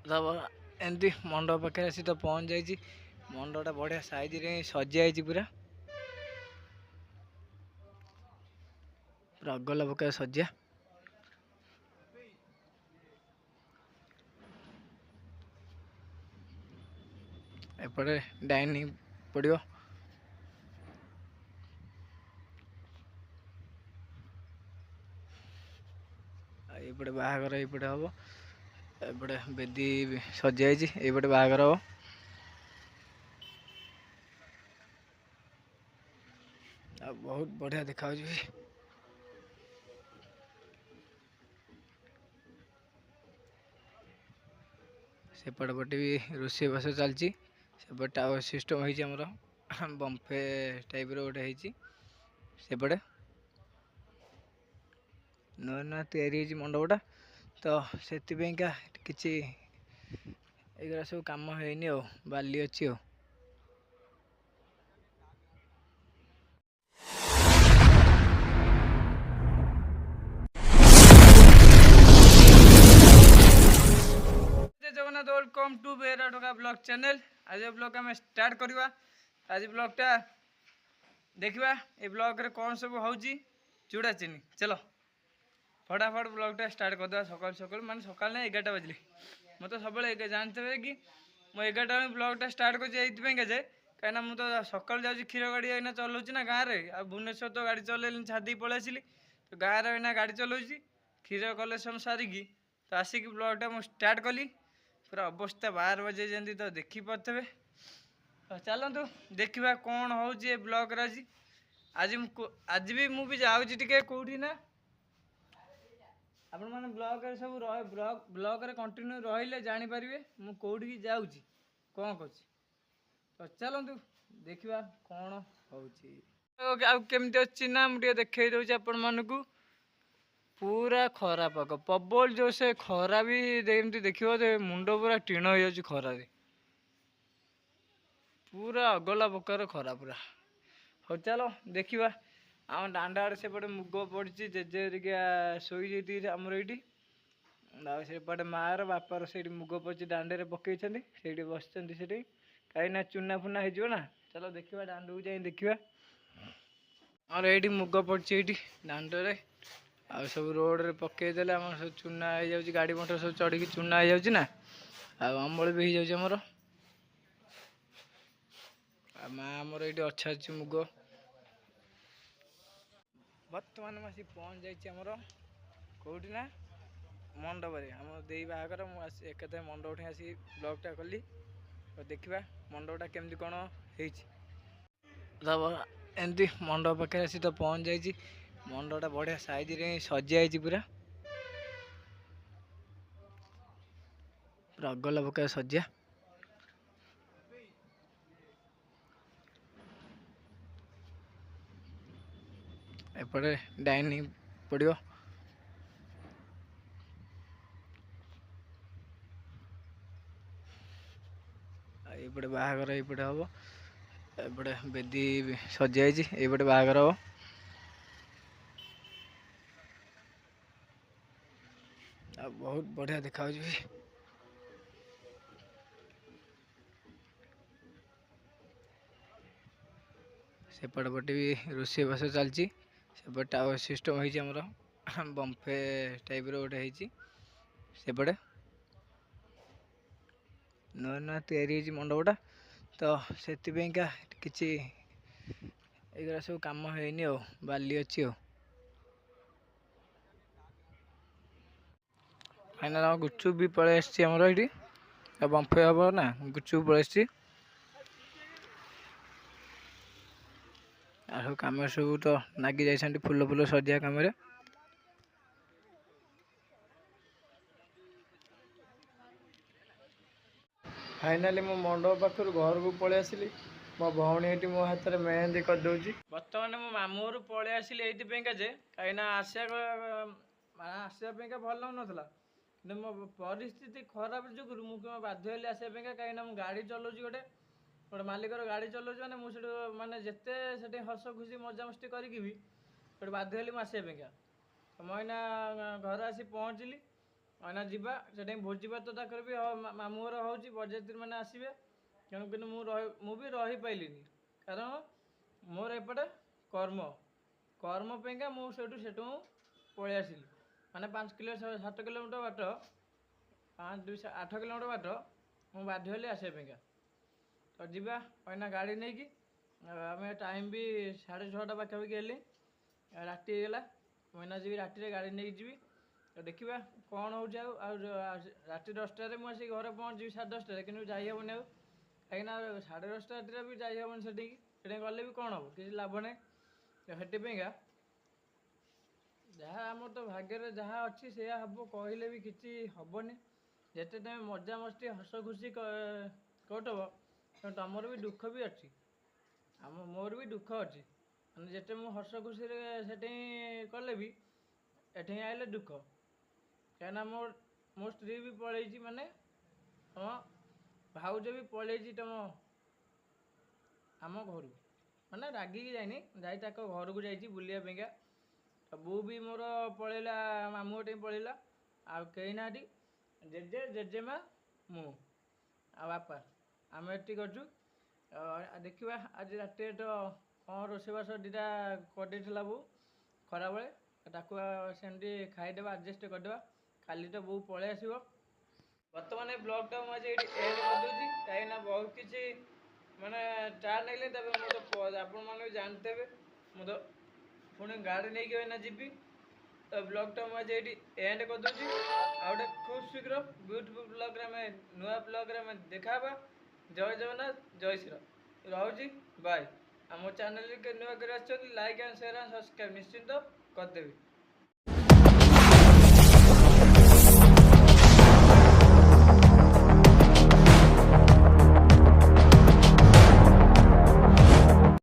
तब एमती मंडप पाखे आसी तो पहुँच जाइए। मंडपटा बढ़िया साइज रे सजा है पूरा पूरा अगल पका सजा। एपटे डाइनिंग पड़ो ये बाहागर ये हम एपटे बेदी सजाई ये बाहागर हम बहुत बढ़िया देखा सेपट पटे भी रोषे बास चलती सेपटे टावर सिस्टम होमर बम्फे टाइप रोटे सेपटे नुआ नुआ तैयारी मंडपटा तो से किसी एगुरा सब कम है बाली अच्छी जगन्नाथ वेलकम टू बेरा टोका ब्लॉग चैनल। आज ब्लॉग आम स्टार्ट करवा। आज ब्लॉगटा देखा ये ब्लॉग रे कौन सब हो चूड़ा चीनी। चलो फटाफट ब्लॉगटा स्टार्ट करदे सकाल सकाल माने सकाल ना 11टा बजले मैं तो सब जानते कि मुझे 11टा ब्लॉगटा स्टार्ट कर कहीं मुझे सकाल जाऊँ क्षीर गाड़ी अना चलाऊँ ना गाँव में आ भुवनेश्वर तो गाड़ी चल छादी पलि आसली तो गाँव में गाड़ी चलाऊँ क्षीर कलेक्शन सारिकी तो आसिक ब्लॉगटा मुझे स्टार्ट कली पूरा अवस्था 12 बजे जमी तो देखिपे। चलतु देखा कौन हो ब्लॉग आज आज भी मुझे जाऊँगी टे कौटी ना आपण मैंने ब्लॉग सब ब्लॉग कंटिन्यू रही जानीपारे मु कौटी जाऊँगी कौन कर। तो चलतु देखा कौन होमती अच्छी ना मुझे देखई दूसरी आपण मानक पूरा खरा पाग प्रबल जो से खरा भी एमती देखिए मुंड पूरा टीण हो खरा पूरा अगला प्रकार खरा पूरा। हो चलो देखा आम दांडा आड़े सेपटे मुग पड़ी जेजेरिका शोई आमर ये सेपटे मार बापार से मुग पड़ी दांडे पकई से बस कहीं चूना फुना हो। चलो देखा दांड को जाए देखा और ये मुग पड़ी दांडे आ सब रोड रे पकईदे आम सब चूना हो गाड़ी मोटर सब चढ़ी चूना हो जाऊँ ना अमल भी हो जामर माँ आमर ये अच्छा अच्छी मुग बर्तमान आसी पहुँच जामर कौटी ना मंडप आम दे बाहर मुझे एक मंडप आसी ब्लॉगटा कली तो देखा मंडपटा केमती कौन हो एमती मंडप पाखे आसी तो पहुँच जाइए। मंडपटा बढ़िया साइज रे सजा पूरा पूरा अगल पका सजा। एपटे डाइनिंग पड़ो ये बाहागर ये हम एपटे बेदी सजाई ये बाहागर हम बहुत बढ़िया देखा सेपट पटे भी रोषे बास चलती सेपटे टावर सिस्टम होमर बम्फे टाइप रोटे सेपटे नुआ नुआ तैयारी मंडपटा तो से किसी एगुरा सब कम है बाली अच्छी फाइनाल गुपचुप भी पलि आमर ये बम्फे हम ना गुपचुप पलि सब कम सब तो नागी जाइए फुल फुल सजा कम। फाइनाली मो मंडप पाखर घर को पलि आसली मो भौणी ये मो हाथ में मेहंदी करदे बर्तमान मो मामू घर पलि आसली ये कहीं आसापी भल लगुन कि मो परिस्थिति खराब जुगुरु मुझे बाध्य हली आसापी कहीं गाड़ी चलाऊँ गोटे गोटे मालिकर गाड़ी चलाऊँ मैंने मुझे माने जिते से हस खुशी मजामस्ती करी भी गोटे बाध्य हली आसापी मुझे घर आसी पहुँचली ଅନା ଯିବା ସେଠି ଭୋଜି ଭାତ ତାଙ୍କର ବି ମାମୁଁ ଘର ହେଉଛି ବରଯାତ୍ରୀ ମାନେ ଆସିବେ। ତେଣୁ କିନ୍ତୁ ମୁଁ ବି ରହିପାରିଲିନି କାରଣ ମୋର ଏପଟେ କର୍ମ ପାଇଁକା ମୁଁ ସେଠୁ ପଳେଇ ଆସିଲି। ମାନେ 7 କିଲୋମିଟର ବାଟ 8 କିଲୋମିଟର ବାଟ ମୁଁ ବାଧ୍ୟ ହେଲି ଆସିବା ପାଇଁକା। ତ ଯିବା ଅନା ଗାଡ଼ି ନେଇକି ଆମେ ଟାଇମ୍ ବି 6:30 ପାଖାପାଖି ହେଲି, ରାତି ହେଇଗଲା। ମୁଁ ଏଇନା ଯିବି ରାତିରେ ଗାଡ଼ି ନେଇକି ଯିବି। ତ ଦେଖିବା କ'ଣ ହେଉଛି। ଆଉ ରାତି 10ଟାରେ ମୁଁ ଆସିକି ଘରେ ପହଞ୍ଚିବି 10:30ରେ, କିନ୍ତୁ ଯାଇହେବନି ଆଉ କାହିଁକିନା 10:30 ରାତିରେ ବି ଯାଇହେବନି ସେଠିକି ଗଲେ ବି କ'ଣ ହେବ, କିଛି ଲାଭ ନାହିଁ। ତ ସେଥିପାଇଁକା ଯାହା ଆମର ତ ଭାଗ୍ୟରେ ଯାହା ଅଛି ସେଇଆ ହେବ, କହିଲେ ବି କିଛି ହେବନି। ଯେତେ ତମେ ମଜାମସ୍ତି ହସ ଖୁସି କରୁଥିବ ତମର ବି ଦୁଃଖ ବି ଅଛି, ମୋର ବି ଦୁଃଖ ଅଛି। ମାନେ ଯେତେ ମୁଁ ହସ ଖୁସିରେ ସେଠି କଲେ ବି ଏଠି ଆଇଲେ ଦୁଃଖ। କାହିଁକିନା ମୋ ସ୍ତ୍ରୀ ବି ପଳେଇଛି, ମାନେ ତମ ଭାଉଜ ବି ପଳେଇଛି ଆମ ଘରକୁ। ମାନେ ରାଗିକି ଯାଇନି, ତାଙ୍କ ଘରକୁ ଯାଇଛି ବୁଲିବା ପାଇଁକା। ତ ବୋଉ ବି ମୋର ପଳେଇଲା ମାମୁଁ ଘରଠି ପଳେଇଲା। ଆଉ କେହି ନାହାନ୍ତି, ଜେଜେମା ମୁଁ ଆଉ ବାପା ଆମେ ଏଠି ଅଛୁ। ଦେଖିବା ଆଜି ରାତିରେ ତ କ'ଣ ରୋଷେଇବାସ ଦୁଇଟା କରିଦେଇଥିଲା ବୋଉ ଖରାବେଳେ, ତାକୁ ସେମିତି ଖାଇଦେବା, ଆଡ଼ଜଷ୍ଟ କରିଦେବା। କାଲି ତ ବୋଉ ପଳେଇ ଆସିବ। ବର୍ତ୍ତମାନ ଏ ବ୍ଲଗ୍ଟା ମୁଁ ଆଜି ଏଇଠି ଏଣ୍ଡ କରିଦେଉଛି, କାହିଁକିନା ବହୁତ କିଛି ମାନେ ଟାୟାର୍ଡ଼ ଲାଗିଲେ। ତାପରେ ମୁଁ ତ ଆପଣମାନେ ବି ଜାଣିଥିବେ ମୁଁ ତ ପୁଣି ଗାଡ଼ି ନେଇକି ଏଇନା ଯିବି। ତ ବ୍ଲଗ୍ଟା ମୁଁ ଆଜି ଏଇଠି ଏଣ୍ଡ କରିଦେଉଛି। ଆଉ ଗୋଟେ ଖୁବ୍ ଶୀଘ୍ର ବ୍ୟୁଟିଫୁଲ୍ ବ୍ଲଗ୍ରେ ନୂଆ ବ୍ଲଗ୍ରେ ଆମେ ଦେଖା ହେବା। ଜୟ ଜଗନ୍ନାଥ, ଜୟ ଶ୍ରୀରାମ, ରହୁଛି, ବାଏ। ଆମ ଚ୍ୟାନେଲରେ ନୂଆ କରି ଆସିଛନ୍ତି, like and share and subscribe ନିଶ୍ଚିନ୍ତ କରିଦେବି।